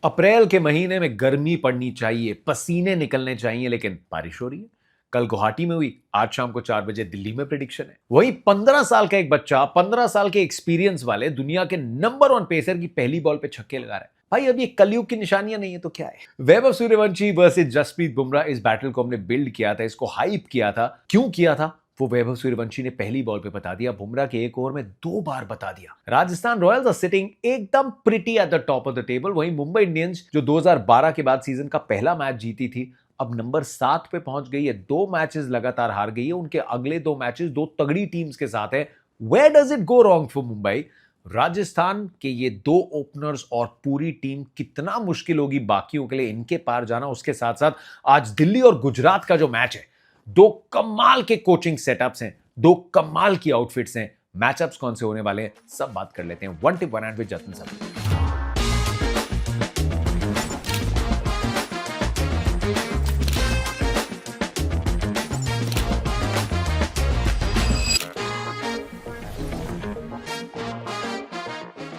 अप्रैल के महीने में गर्मी पड़नी चाहिए, पसीने निकलने चाहिए, लेकिन बारिश हो रही है। कल गुवाहाटी में हुई, आज शाम को 4 बजे दिल्ली में प्रिडिक्शन है। वही 15 साल का एक बच्चा, 15 साल के एक्सपीरियंस वाले दुनिया के नंबर 1 पेसर की पहली बॉल पे छक्के लगा रहा है। भाई अब ये कलयुग की निशानियां नहीं है तो क्या है। वैभव सूर्यवंशी वर्सेस जसप्रीत बुमराह, इस बैटल को हमने बिल्ड किया था, इसको हाइप किया था। क्यों किया था वो वैभव सूर्यवंशी ने पहली बॉल पे बता दिया, बुमराह के एक ओवर में 2 बार बता दिया। राजस्थान रॉयल्स आर सिटिंग एकदम pretty at the top of the table. वहीं मुंबई इंडियंस जो 2012 के बाद सीजन का पहला मैच जीती थी, अब नंबर 7 पे पहुंच गई है। 2 मैचेस लगातार हार गई है। उनके अगले 2 मैचेस 2 तगड़ी टीम्स के साथ है। Where does it go wrong for Mumbai? Rajasthan के ये 2 ओपनर्स और पूरी टीम कितना मुश्किल होगी बाकियों के लिए इनके पार जाना। उसके साथ साथ आज दिल्ली और गुजरात का जो मैच है, 2 कमाल के कोचिंग सेटअप्स हैं, 2 कमाल की आउटफिट्स हैं। मैचअप्स कौन से होने वाले हैं, सब बात कर लेते हैं। 1 tip 1 hand with Jatin sir.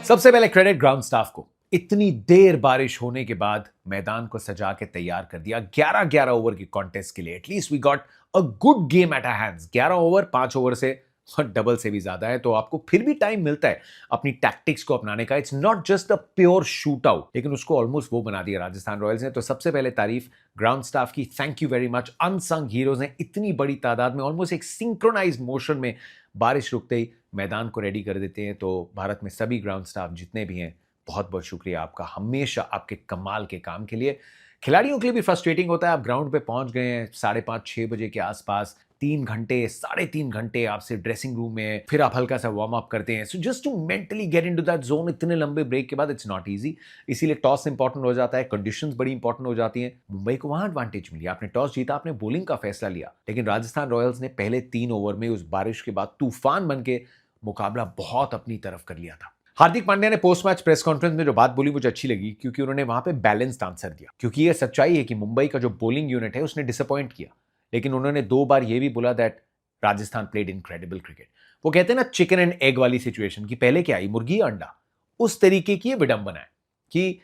सबसे पहले क्रेडिट ग्राउंड स्टाफ को। इतनी देर बारिश होने के बाद मैदान को सजा के तैयार कर दिया 11-11 ओवर की कॉन्टेस्ट के लिए। At least we got a good game at our hands. 11 over 5 over से और डबल से भी ज्यादा है, तो आपको फिर भी टाइम मिलता है अपनी टैक्टिक्स को अपनाने का। It's not just a pure shoot out, लेकिन उसको ऑलमोस्ट वो बना दिया राजस्थान रॉयल्स ने। तो सबसे पहले तारीफ ग्राउंड स्टाफ की, thank you very much. Unsung heroes ने इतनी बड़ी तादाद में, ऑलमोस्ट एक सिंक्रोनाइज्ड मोशन में बारिश रुकते ही मैदान को रेडी कर देते हैं। तो भारत में सभी ग्राउंड स्टाफ जितने भी हैं, बहुत बहुत शुक्रिया आपका, हमेशा आपके कमाल के काम के लिए। खिलाड़ियों के लिए भी फ्रस्ट्रेटिंग होता है। आप ग्राउंड पे पहुंच गए हैं 5:30-6 बजे के आसपास, 3 घंटे 3.5 घंटे आपसे ड्रेसिंग रूम में, फिर आप हल्का सा वार्म अप करते हैं। So just to mentally get into that zone इतने लंबे ब्रेक के बाद, इट्स नॉट इजी। इसीलिए टॉस इंपॉर्टेंट हो जाता है, कंडीशंस बड़ी इंपॉर्टेंट हो जाती हैं। मुंबई को वहां एडवांटेज मिली, आपने टॉस जीता, आपने बॉलिंग का फैसला लिया, लेकिन राजस्थान रॉयल्स ने पहले 3 ओवर में उस बारिश के बाद तूफान बन के मुकाबला बहुत अपनी तरफ कर लिया था। हार्दिक पांड्या ने पोस्ट मैच प्रेस कॉन्फ्रेंस में जो बात बोली मुझे अच्छी लगी, क्योंकि उन्होंने वहां पे बैलेंस्ड आंसर दिया। क्योंकि ये सच्चाई है कि मुंबई का जो बॉलिंग यूनिट है उसने डिसअपॉइंट किया, लेकिन उन्होंने 2 बार ये भी बोला that Rajasthan played incredible cricket. वो कहते हैं ना चिकन एंड एग वाली सिचुएशन, की पहले क्या आई, मुर्गी या अंडा? उस तरीके की विडंबना है कि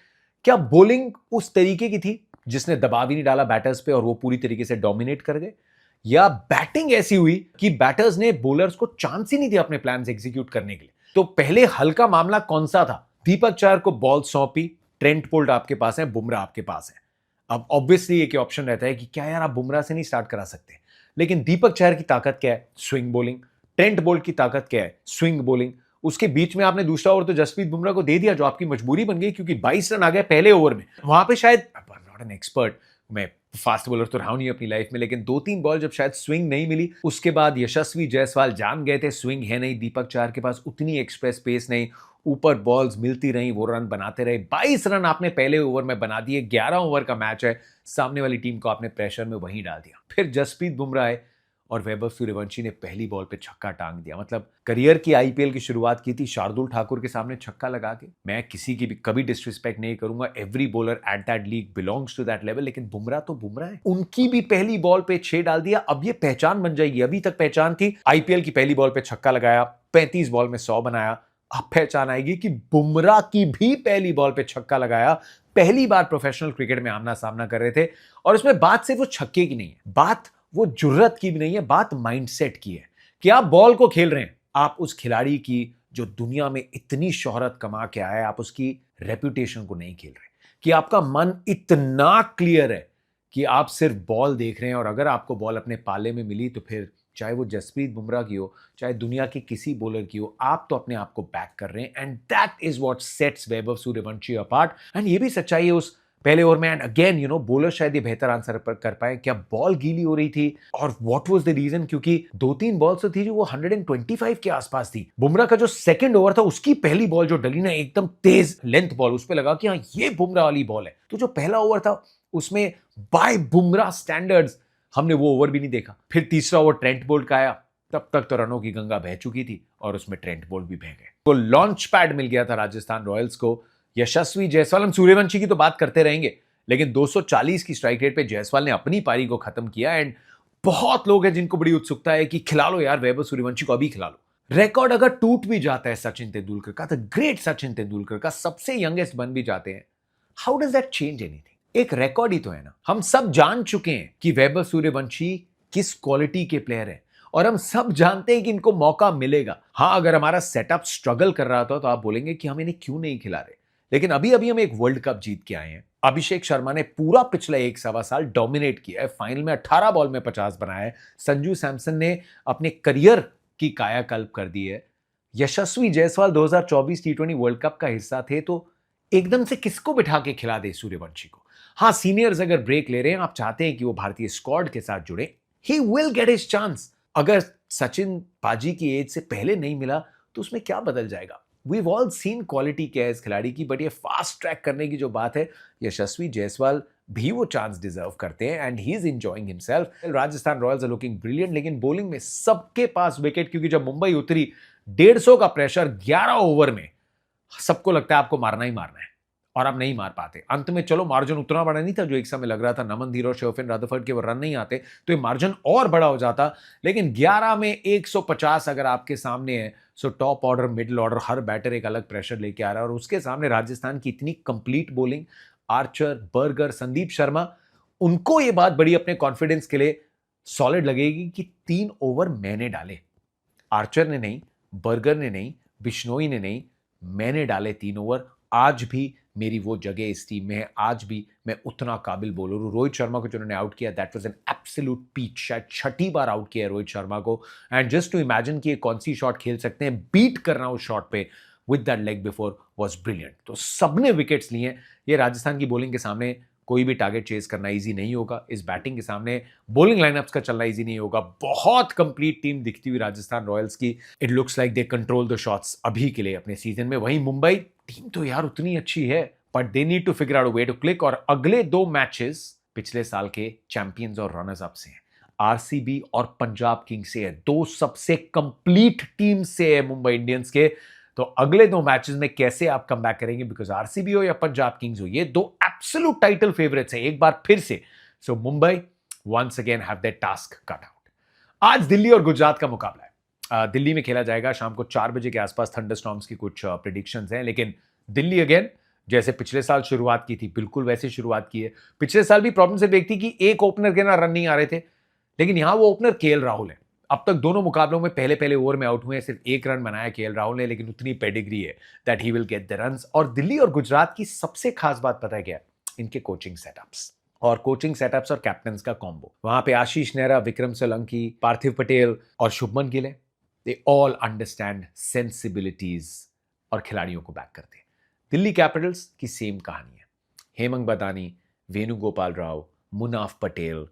क्या बॉलिंग उस तरीके की थी जिसने दबाव ही नहीं डाला बैटर्स पे और वो पूरी तरीके से डोमिनेट कर गए, या बैटिंग ऐसी हुई कि बैटर्स ने बॉलर्स को चांस ही नहीं दिया अपने प्लान्स एग्जीक्यूट करने के लिए? तो पहले हल्का मामला कौन सा था? दीपक चहर को बॉल सौंपी, ट्रेंट बोल्ट आपके पास है, बुमराह आपके पास है। अब ऑब्वियसली एक ऑप्शन रहता है कि क्या यार आप बुमराह से नहीं स्टार्ट करा सकते, लेकिन दीपक चहर की ताकत क्या है? Swing bowling. ट्रेंट बोल्ट की ताकत क्या है? Swing bowling. उसके बीच में आपने दूसरा ओवर तो जसप्रीत बुमराह को दे दिया, जो आपकी मजबूरी बन गई, क्योंकि 22 रन आ गए पहले ओवर में। वहां पे शायद, नॉट एन एक्सपर्ट, मैं फास्ट बॉलर तो रहा नहीं अपनी लाइफ में, लेकिन 2-3 बॉल जब शायद स्विंग नहीं मिली, उसके बाद यशस्वी जायसवाल जान गए थे स्विंग है नहीं, दीपक चहर के पास उतनी एक्सप्रेस पेस नहीं, ऊपर बॉल्स मिलती रही, वो रन बनाते रहे। 22 रन आपने पहले ओवर में बना दिए। 11 ओवर का मैच है, सामने वाली टीम को आपने प्रेशर में वहीं डाल दिया। फिर जसप्रीत बुमराह आए और वैभव सूर्यवंशी ने पहली बॉल पे छक्का टांग दिया। मतलब करियर की आईपीएल की शुरुआत की थी शार्दुल ठाकुर के सामने छक्का लगा के। मैं किसी की भी कभी डिसरिस्पेक्ट नहीं करूंगा, every bowler at that league belongs to that level, लेकिन बुमराह तो बुमराह है। उनकी भी पहली बॉल पे 6 डाल दिया। अब ये पहचान बन जाएगी। अभी तक पहचान थी आईपीएल की पहली बॉल पे छक्का लगाया, 35 बॉल में 100 बनाया। अब पहचान आएगी कि बुमराह की भी पहली बॉल पे छक्का लगाया। पहली बार प्रोफेशनल क्रिकेट में आमना सामना कर रहे थे, और इसमें बात सिर्फ वो छक्के की नहीं है, बात वो जुर्रत की भी नहीं है, बात माइंडसेट की है कि आप बॉल को खेल रहे हैं, आप उस खिलाड़ी की जो दुनिया में इतनी शोहरत कमा के आया है, आप उसकी रेपुटेशन को नहीं खेल रहे, कि आपका मन इतना क्लियर है कि आप सिर्फ बॉल देख रहे हैं, और अगर आपको बॉल अपने पाले में मिली तो फिर चाहे वो जसप्रीत बुमराह की हो, चाहे दुनिया के किसी बॉलर की हो, आप तो अपने आप को बैक कर रहे हैं। And that is what sets Vaibhav Suryavanshi apart. And ये भी सच्चाई है उस पहले ओवर में। एंड अगेन बॉलर शायद ये बेहतर आंसर कर पाए, क्या बॉल गीली हो रही थी और व्हाट वाज द रीजन? क्योंकि 2-3 बॉल्स तो थी जो वो 125 के आसपास थी। बुमराह का जो सेकंड ओवर था, उसकी पहली बॉल जो डली ना, एकदम तेज लेंथ बॉल, उस पर लगा कि हाँ ये बुमराह वाली बॉल है। तो जो पहला ओवर था उसमें बाय बुमराह स्टैंडर्ड्स हमने वो ओवर भी नहीं देखा। फिर तीसरा ओवर ट्रेंट बोल्ट का आया, तब तक तो रनों की गंगा बह चुकी थी और उसमें ट्रेंट बोल्ट भी बह गए। तो लॉन्च पैड मिल गया था राजस्थान रॉयल्स को। यशस्वी जायसवाल, हम सूर्यवंशी की तो बात करते रहेंगे, लेकिन 240 की स्ट्राइक रेट पे जायसवाल ने अपनी पारी को खत्म किया। एंड बहुत लोग हैं जिनको बड़ी उत्सुकता है कि खिला लो यार वैभव सूर्यवंशी को, अभी खिला लो। रिकॉर्ड अगर टूट भी जाता है सचिन तेंदुलकर का, द ग्रेट सचिन तेंदुलकर का, सबसे यंगेस्ट बन भी जाते हैं, how does that change anything? एक रिकॉर्ड ही तो है ना। हम सब जान चुके हैं कि वैभव सूर्यवंशी किस क्वालिटी के प्लेयर है और हम सब जानते हैं कि इनको मौका मिलेगा। हाँ, अगर हमारा सेटअप स्ट्रगल कर रहा था तो आप बोलेंगे कि हम इन्हें क्यों नहीं खिला रहे, लेकिन अभी अभी हम एक वर्ल्ड कप जीत के आए हैं। अभिषेक शर्मा ने पूरा पिछले 1 सवा साल डोमिनेट किया है, फाइनल में 18 बॉल में 50 बनाया है। संजू सैमसन ने अपने करियर की कायाकल्प कर दी है। यशस्वी जायसवाल 2024 टी20 वर्ल्ड कप का हिस्सा थे, तो एकदम से किसको बिठा के खिला दे सूर्यवंशी को? हाँ, सीनियर्स अगर ब्रेक ले रहे हैं, आप चाहते हैं कि वो भारतीय स्क्वाड के साथ जुड़े, he will get his chance. अगर सचिन पाजी की एज से पहले नहीं मिला तो उसमें क्या बदल जाएगा? वीव ऑल सीन क्वालिटी क्या है इस खिलाड़ी की, बट ये फास्ट ट्रैक करने की जो बात है, यशस्वी जायसवाल भी वो चांस डिजर्व करते हैं and he is enjoying himself. Rajasthan Royals are looking brilliant, लेकिन बॉलिंग में सबके पास विकेट, क्योंकि जब मुंबई उतरी 150 का प्रेशर 11 ओवर में, सबको लगता है आपको मारना ही मारना है और आप नहीं मार पाते। अंत में चलो मार्जिन उतना बड़ा नहीं था जो एक समय लग रहा था, नमन धीर और शोफिन रदरफोर्ड के वो रन नहीं आते तो ये मार्जिन और बड़ा हो जाता, लेकिन 11 में 150 अगर आपके सामने है, so top order middle order हर बैटर एक अलग प्रेशर लेके आ रहा है और उसके सामने राजस्थान की इतनी complete bowling, Archer, burger, Sandeep Sharma, उनको ये बात बड़ी अपने कॉन्फिडेंस के लिए सॉलिड लगेगी कि 3 ओवर मैंने डाले। आर्चर ने नहीं, बर्गर ने नहीं, बिश्नोई ने नहीं, मैंने डाले 3 ओवर। आज भी मेरी वो जगह इस टीम में है, आज भी मैं उतना काबिल बॉलर हूं। रोहित शर्मा को जिन्होंने आउट किया, that was an absolute peach. शायद 6ठी बार आउट किया है रोहित शर्मा को, एंड जस्ट टू इमेजिन कि ये कौन सी शॉट खेल सकते हैं, बीट करना उस शॉट पे with that leg before was brilliant. तो सबने विकेट्स लिए हैं। ये राजस्थान की बॉलिंग के सामने कोई भी टारगेट चेस करना इजी नहीं होगा, इस बैटिंग के सामने बॉलिंग लाइनअप्स का चलना इजी नहीं होगा। बहुत कंप्लीट टीम दिखती हुई राजस्थान रॉयल्स की। It looks like they control the shots अभी के लिए अपने सीजन में। वहीं मुंबई टीम तो यार उतनी अच्छी है, but they need to figure out a way to click. और अगले 2 मैचेस पिछले साल के चैंपियंस और रनर्स अप से हैं, आरसीबी और पंजाब किंग्स से है, 2 सबसे कंप्लीट टीम से है मुंबई इंडियंस के। तो अगले 2 मैचेस में कैसे आप कम बैक करेंगे, बिकॉज आरसीबी हो या पंजाब किंग्स हो, ये 2 एब्सोल्यूट टाइटल फेवरेट्स हैं एक बार फिर से। So Mumbai once again have their task cut out. आज दिल्ली और गुजरात का मुकाबला है। दिल्ली में खेला जाएगा शाम को 4 बजे के आसपास। थंडरस्टॉर्म्स की कुछ प्रेडिक्शंस हैं, लेकिन दिल्ली अगेन जैसे पिछले साल शुरुआत की थी, बिल्कुल वैसे शुरुआत की है। पिछले साल भी प्रॉब्लम सिर्फ एक थी कि एक ओपनर के ना रन नहीं आ रहे थे, लेकिन यहां वो ओपनर केएल राहुल है। अब तक दोनों मुकाबलों में पहले पहले ओवर में आउट हुए हैं, सिर्फ 1 रन बनाया केएल राहुल ने, लेकिन उतनी पेडिग्री है that he will get the runs. और दिल्ली और गुजरात की सबसे खास बात पता है क्या? इनके कोचिंग सेटअप्स और कैप्टन्स का कॉम्बो। वहां पे आशीष नेहरा, विक्रम सोलंकी, पार्थिव पटेल और शुभमन गिल है। दे ऑल अंडरस्टैंड सेंसिबिलिटीज और खिलाड़ियों को बैक करते हैं। दिल्ली कैपिटल्स की सेम कहानी है। हेमंत बदानी, Venugopal Rao, Munaf Patel,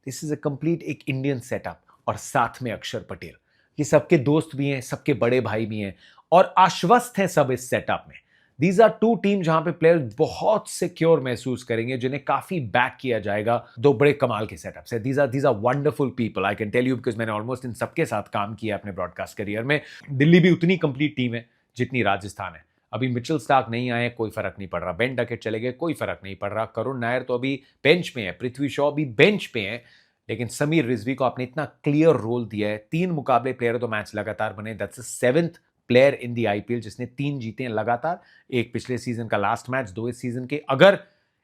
this is a complete एक इंडियन सेटअप। और साथ में अक्षर पटेल, ये सबके दोस्त भी हैं, सबके बड़े भाई भी हैं और आश्वस्त हैं सब इस सेटअप में। दीज आर 2 टीम जहां पे प्लेयर बहुत सिक्योर महसूस करेंगे, जिन्हें काफी बैक किया जाएगा। 2 बड़े कमाल के सेटअप्स है। These are wonderful people, I can tell you, because मैंने ऑलमोस्ट इन सबके साथ काम किया अपने ब्रॉडकास्ट करियर में। दिल्ली भी उतनी कंप्लीट टीम है जितनी राजस्थान है। अभी मिचेल स्टार्क नहीं आए, कोई फर्क नहीं पड़ रहा। बेन डकेट चले गए, कोई फर्क नहीं पड़ रहा। करुण नायर तो अभी बेंच पे है, पृथ्वी शॉ भी बेंच पे है, लेकिन समीर रिजवी को आपने इतना क्लियर रोल दिया है। 3 मुकाबले प्लेयर ऑफ द मैच लगातार बने। That's the 7th player in the IPL जिसने 3 जीते हैं लगातार। एक पिछले सीजन का लास्ट मैच, 2 इस सीजन के। अगर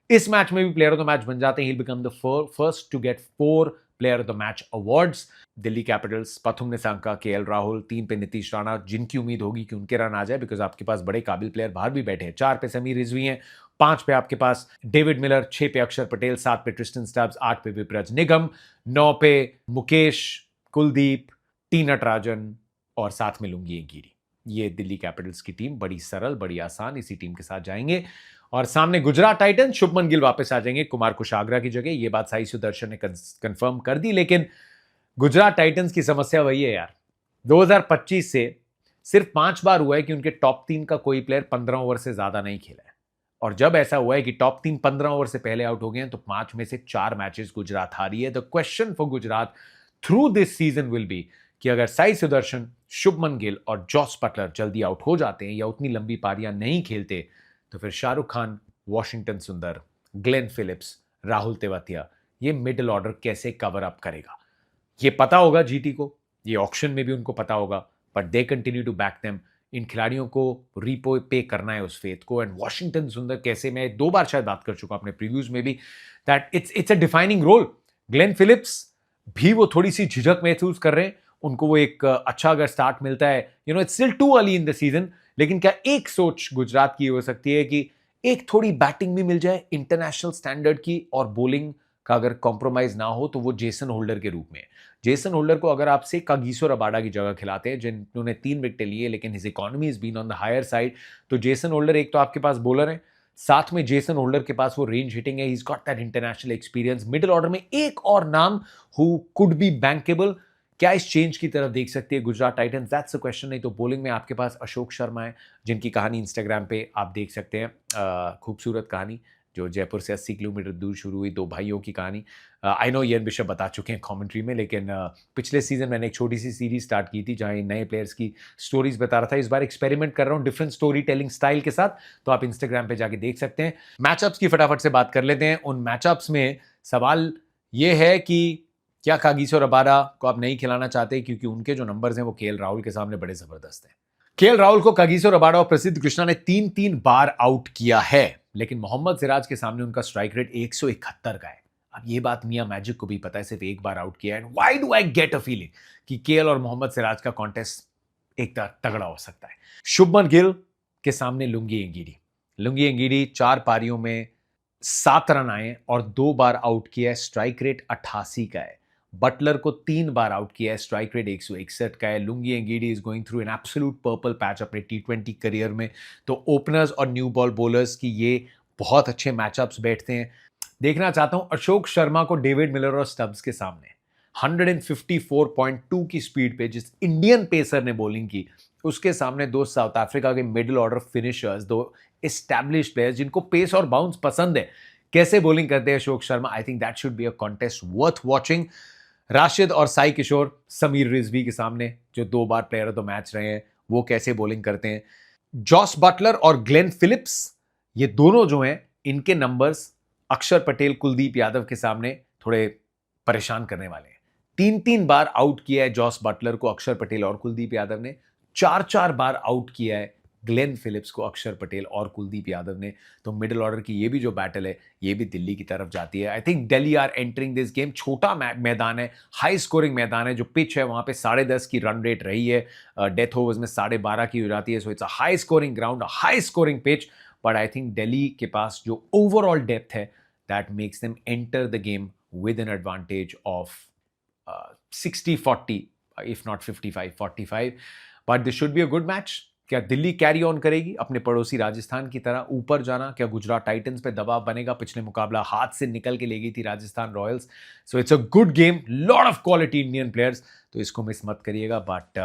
इस मैच में भी प्लेयर ऑफ द मैच बन जाते हैं, he become the first to get 4 player of the match awards. Delhi Capitals, Pathum Nissanka, KL Rahul, 3 पे नीतीश राणा, जिनकी उम्मीद होगी कि उनके रन आ जाए, बिकॉज आपके पास बड़े काबिल प्लेयर बाहर भी बैठे हैं। 4 पे समीर रिजवी हैं, 5 पे आपके पास डेविड मिलर, 6 पे अक्षर पटेल, 7 पे ट्रिस्टन स्टब्स, 8 पे विपराज निगम, 9 पे मुकेश, कुलदीप, टी नटराजन और साथ में लुंगी गिरी। ये दिल्ली कैपिटल्स की टीम बड़ी सरल, बड़ी आसान, इसी टीम के साथ जाएंगे। और सामने गुजरात टाइटंस, शुभमन गिल वापस आ जाएंगे कुमार कुशाग्रा की जगह। ये बात साई सुदर्शन ने कंफर्म कर दी, लेकिन गुजरात टाइटंस की समस्या वही है यार, 2025 से सिर्फ 5 बार हुआ है कि उनके टॉप 3 का कोई प्लेयर 15 ओवर से ज्यादा नहीं खेला है। और जब ऐसा हुआ है कि टॉप 3 15 ओवर से पहले आउट हो गए हैं, तो 5 में से 4 मैचेस गुजरात हारी है। The question for Gujarat through this season will be कि अगर साई सुदर्शन, शुभमन गिल और जॉस बटलर जल्दी आउट हो जाते हैं या उतनी लंबी पारियां नहीं खेलते, तो फिर शाहरुख खान, वॉशिंगटन सुंदर, ग्लेन फिलिप्स, राहुल तेवातिया, ये मिडिल ऑर्डर कैसे कवर अप करेगा? ये पता होगा जीटी को, ये ऑक्शन में भी उनको पता होगा, but they continue to back them इन खिलाड़ियों को रीपो पे करना है उस फेथ को। एंड वॉशिंगटन सुंदर कैसे, मैं 2 बार शायद बात कर चुका हूं अपने प्रीव्यूज में भी, that it's a defining role. Glenn Phillips भी वो थोड़ी सी झिझक महसूस कर रहे हैं, उनको वो एक अच्छा अगर स्टार्ट मिलता है, it's still too early in the season, लेकिन क्या एक सोच गुजरात की हो सकती है कि एक थोड़ी बैटिंग भी मिल जाए इंटरनेशनल स्टैंडर्ड की, और बॉलिंग का अगर कॉम्प्रोमाइज ना हो तो वो जेसन होल्डर के रूप में। जेसन होल्डर को अगर आपसे कागिसो रबाडा की जगह खिलाते हैं, जिन्होंने 3 विकेटें लिए लेकिन his economy is been on the higher side, तो जेसन होल्डर एक तो आपके पास बॉलर है, साथ में जेसन होल्डर के पास वो रेंज हिटिंग है, he is got that international experience. Middle order में एक और नाम हु कुड बी बैंकेबल, क्या इस चेंज की तरफ देख सकती है Gujarat Titans? That's a question. नहीं तो बॉलिंग में आपके पास अशोक शर्मा है, जिनकी कहानी इंस्टाग्राम पे आप देख सकते हैं, खूबसूरत कहानी जो जयपुर से 80 किलोमीटर दूर शुरू हुई, 2 भाइयों की कहानी। आई नो इयान बिशप बता चुके हैं कमेंट्री में, लेकिन पिछले सीजन मैंने एक छोटी सी सीरीज स्टार्ट की थी जहां नए प्लेयर्स की स्टोरीज बता रहा था। इस बार एक्सपेरिमेंट कर रहा हूं डिफरेंट स्टोरी टेलिंग स्टाइल के साथ, तो आप इंस्टाग्राम पे जाके देख सकते हैं। मैचअप्स की फटाफट से बात कर लेते हैं। उन मैचअप्स में सवाल यह है कि क्या कागिसो रबाडा को आप नहीं खिलाना चाहते, क्योंकि उनके जो नंबर्स हैं वो केएल राहुल के सामने बड़े जबरदस्त हैं। केएल राहुल को कागिसो रबाडा और प्रसिद्ध कृष्णा ने 3-3 बार आउट किया है, लेकिन मोहम्मद सिराज के सामने उनका स्ट्राइक रेट 171 का है। अब ये बात मियां मैजिक को भी पता है, सिर्फ एक बार आउट किया है। And why do I get a feeling कि केएल और मोहम्मद सिराज का कॉन्टेस्ट एक तगड़ा हो सकता है। शुभमन गिल के सामने लुंगी एंगीडी 4 पारियों में 7 रन आए और 2 बार आउट किया है, स्ट्राइक रेट 88 का है। बटलर को 3 बार आउट किया है, स्ट्राइक रेट 161 का है। Lungi Ngidi is going through an absolute purple patch अपने T20 करियर में, तो ओपनर्स और न्यू बॉल बॉलर्स की ये बहुत अच्छे मैचअप्स बैठते हैं। देखना चाहता हूं अशोक शर्मा को डेविड मिलर और स्टब्स के सामने 154.2 की स्पीड पे जिस इंडियन पेसर ने बॉलिंग की, उसके सामने 2 साउथ अफ्रीका के middle order finishers, 2 established players जिनको पेस और बाउंस पसंद है, कैसे बॉलिंग करते हैं Ashok Sharma. I think that should be a contest worth watching. Rashid और साई किशोर समीर रिजवी के सामने, जो 2 बार प्लेयर ऑफ द मैच रहे हैं, वो कैसे बॉलिंग करते हैं। जॉस बटलर और ग्लेन फिलिप्स, ये दोनों जो हैं, इनके नंबर्स अक्षर पटेल, कुलदीप यादव के सामने थोड़े परेशान करने वाले हैं। 3-3 बार आउट किया है जॉस बटलर को अक्षर पटेल और कुलदीप यादव ने, 4-4 बार आउट किया है ग्लेन फिलिप्स को अक्षर पटेल और कुलदीप यादव ने। तो मिडिल ऑर्डर की ये भी जो बैटल है, ये भी दिल्ली की तरफ जाती है। I think Delhi are entering this game. छोटा मैदान है, हाई स्कोरिंग मैदान है, जो पिच है वहां पे 10.5 की रन रेट रही है, डेथ ओवर्स में 12.5 की हो जाती है। सो it's a high scoring ground, high scoring pitch, but I think Delhi के पास जो ओवरऑल डेप्थ है, that makes them enter the game with an advantage of 60-40, if not 55-45, but this should be a good match. क्या Delhi carry on करेगी अपने पड़ोसी राजस्थान की तरह ऊपर जाना? क्या गुजरात टाइटंस पे दबाव बनेगा? पिछले मुकाबला हाथ से निकल के ले गई थी Rajasthan Royals. So it's a good game, lot of quality Indian players, तो इसको मिस मत करिएगा। But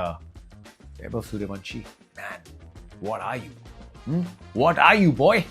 Vaibhav Suryavanshi, man, what are you boy?